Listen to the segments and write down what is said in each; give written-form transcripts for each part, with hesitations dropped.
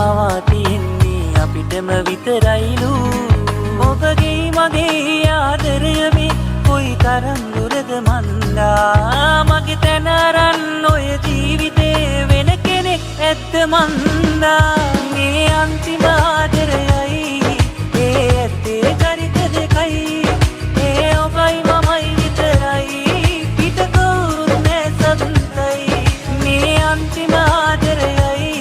මවා තියන්නේ අපිටම විතරයිලු ඔබගේ මගේ ආදරය මේ කොයි තරම් දුරද මන්දා මගේ තැන අරන් ඔය ජීවිතේ වෙන කෙනෙක් ඇත්ත මන්දා මේ අන්තිම ආදරයයි ඒ ඇත්තේ චරිත දෙකයි ඒ ඔබයි මමයි විතරයි පිට කවුරුත් නෑ සතුටයි මේ අන්තිම ආදරයයි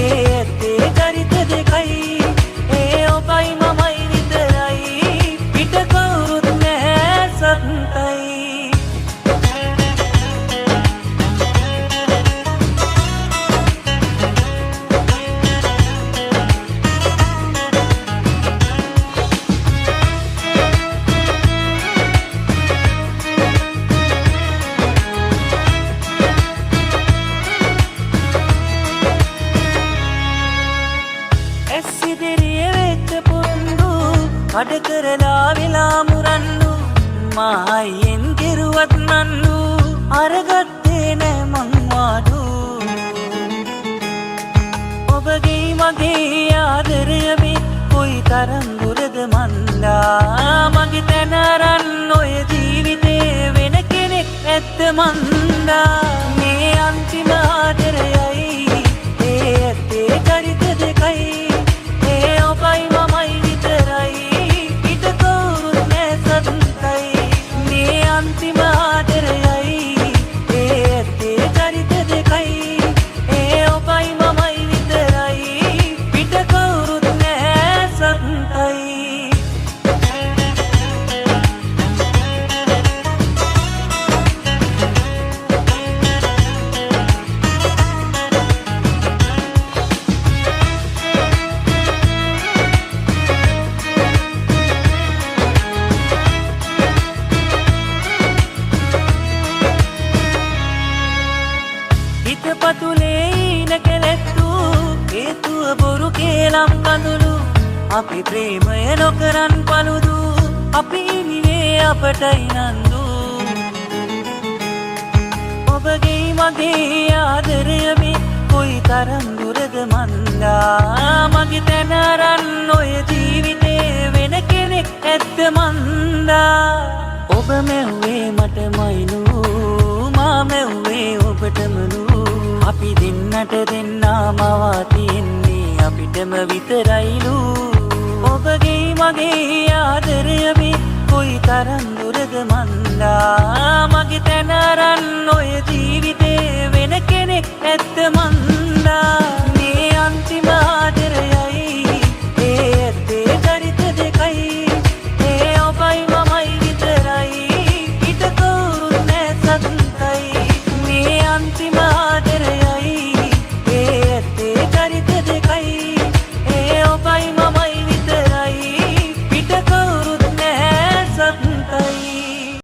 ඒ ඇත්තේ චරිත දෙකයි ඒ ඔබයි මමයි විතරයි පිට කවුරුත් නෑ සතුටයි අඩ කරලා වෙලා මුරන්නු මායෙන් කෙරුවත් නන්නු අරගත්තේ නෑ මං වාඩු ඔබගේ මගේ ආදරය මේ කොයි තරම් දුරද මන්දා මගේ තැන අරන් ඔය ජීවිතේ වෙන කෙනෙක් ඇත්ත මන්දා මේ අන්තිම ආදරයයි ඒ ඇත්තේ චරිත දෙකයි ඒ ඔබයි මමයි විතරයි මේ අන්තිම ආදරයයි ඒ ඇත්තේ චරිත දෙකයි ඒ ඔබයි මමයි විතරයි පිට කවුරුත් නෑ සතුටයි පතුලේ ඉන කෙලෙත්තු හේතුව බොරු කේලම් කඳුළු අපි ප්‍රේමය නොකරන් පළුදු අපි ඉනිවේ අපටයි නන්දු ඔබගේ මගේ ආදරය මේ කොයි තරම් දුරද මන්දා මගේ තැන අරන් ඔය ජීවිතේ වෙන කෙනෙක් ඇත්ත මන්දා ඔබ මැව්වේ මටමයිලු මා මැව්වේ ඔබටමලු අපි දෙන්නට දෙන්නා මවා තියන්නේ අපිටම විතරයිලු ඔබගේ මගේ ආදරය මේ කොයි තරම් දුරද මන්දා මගේ තැන අරන් ඔය ජීවිතේ